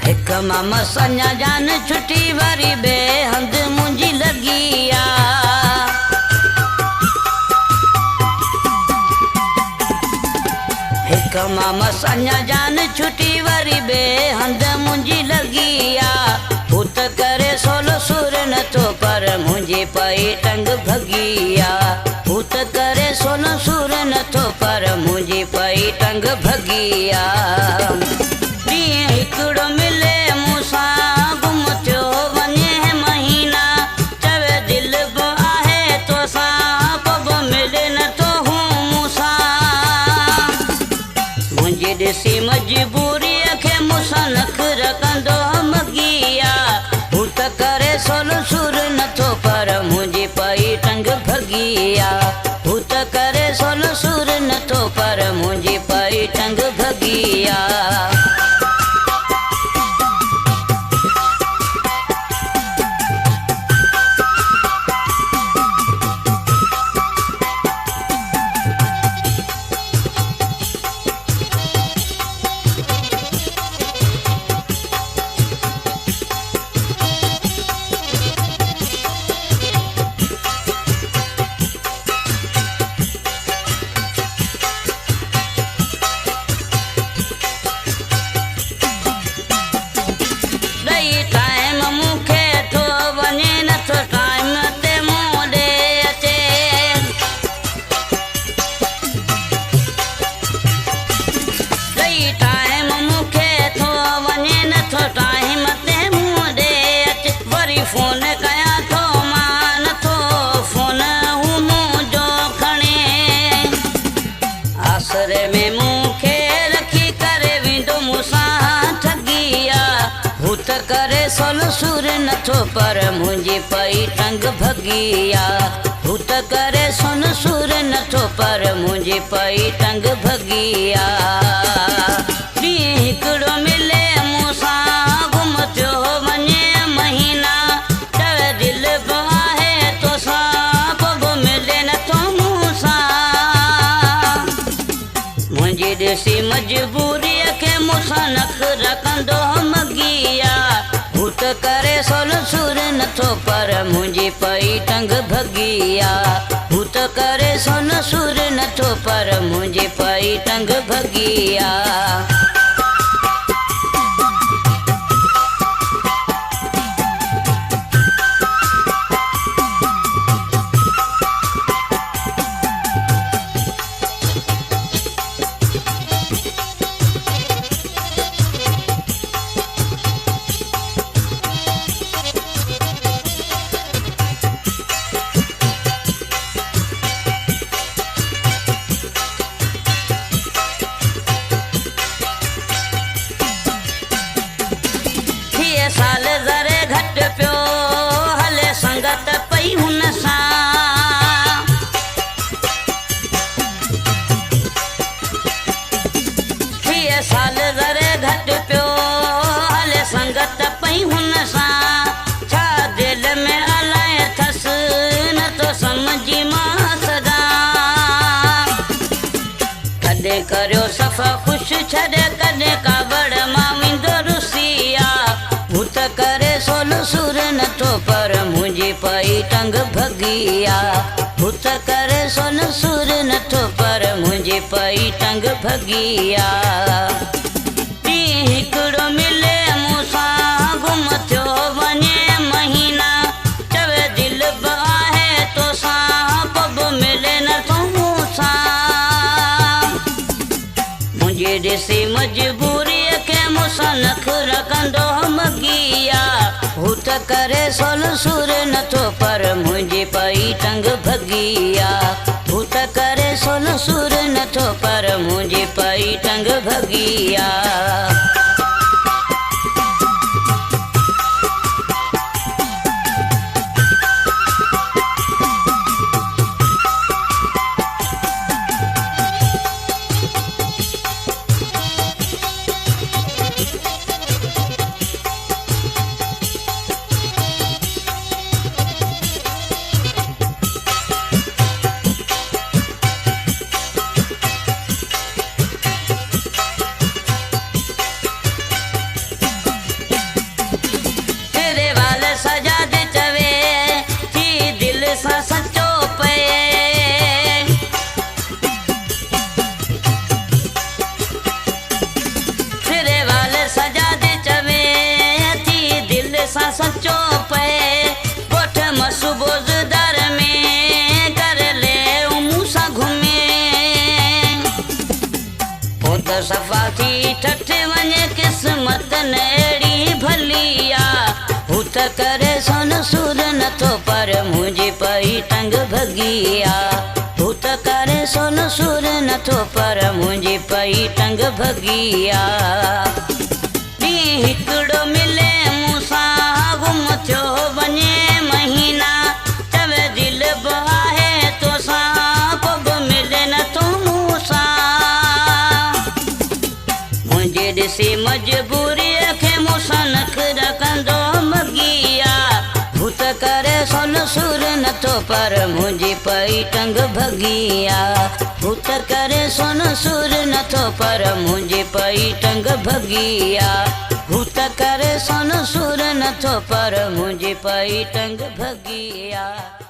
एक मामा सन्या जान छुट्टी वारी बेहंद मुंजी लगिया। एक मामा सन्या जान छुट्टी वारी बेहंद मुंजी लगिया। भूत करे सोलो सुर न तो पर मुंजी पई टंग भगिया। भूत करे सोलो सुर न तो पर मुंजी पई टंग भगिया। हिकड़ो मिले मूसा गुम थियो वञे महीना। चवे दिल बि आहे तोसां पोइ मिले नथो हूं मूंसां। मुंहिंजी ॾिसी मजबूरीअ खे मूंसां नखर कंदो मगिया। भूत करे सोलो सुर नथो पर मुंहिंजी पई टंग भगिया। भूत करे सोलो सुर नथो पर मुंहिंजी पई टंग भगिया। करे सोलो सुर नथो पर मुंहिंजी पई टंग भगिया। भूत करे सोलो सुर नथो पर मुंहिंजी पई टंग भगिया। ॾींहुं हिकिड़ो मिले मूंसां गुम थियो वञे महीना। चवे दिल बि आहे तोसां पोइ मिले नथो मूंसां। मुंहिंजी ॾिसी मजबूरीअ खे मूंसां नखर कंदो मगिया। भूत करे सोलो सुर नथो पर मुंहिंजी पई टंग भगिया। भूत करे सोलो सुर नथो पर मुंहिंजी पई टंग भगिया। साल ज़रे घट पियो हले संगत पई हुन सां। थिए साल ज़रे घट पियो हले संगत पई हुन सां। छा दिल में अलाए अथसि न तो समझी मां सदा। कॾहिं करियो सफ़ा ख़ुशि छॾे कॾहिं कावड़ मां वेंदो रुसिया। भूत करे सोलो सुर नथो पर मुंहिंजी पई टंग भगिया। भूत करे सोलो सुर नथो पर मुंहिंजी पई टंग भगिया। ॾींहुं हिकिड़ो मिले मूंसां गुम थियो वञे महीना। चवे दिल बि आहे तोसां पोइ मिले नथो मूंसां। मुंहिंजी ॾिसी मजबूरीअ खे मूंसां नखर कंदो मगिया। भूत करे सोलो सुर नथो पर मुंहिंजी पई टंग भगिया। भूत करे सोलो सुर नथो पर मुंहिंजी पई टंग भगिया। सां सचो पए ॻोठ मसूबोज़ दर में कर ले मूं सां घुमे पोइ त सफ़ा थी ठठ वञे क़िस्मत न अहिड़ी भली आहे हू त करे सोन सुर नथो पर मुंहिंजी पई टंग भॻी आहे हू त करे सोन सुर नथो पर मुंहिंजी पई टंग भॻी आहे ॾींहुं हिकिड़ो मिले मूंसां गुम थियो वञे महीना चवे दिल बि आहे तोसां को बि मिले नथो मूंसां मुंहिंजी ॾिसी मजबूरीअ खे मूंसां नखरा कंदो मॻी आहे हू त करे सोन सुर नथो पर मुंहिंजी पई टंग भॻी आहे हू त करे सोन सुर नथो पर मुंहिंजी पई टंग भॻी आहे हू त करे सोन सुर नथो पर मुंहिंजी पई टंग भॻी आहे।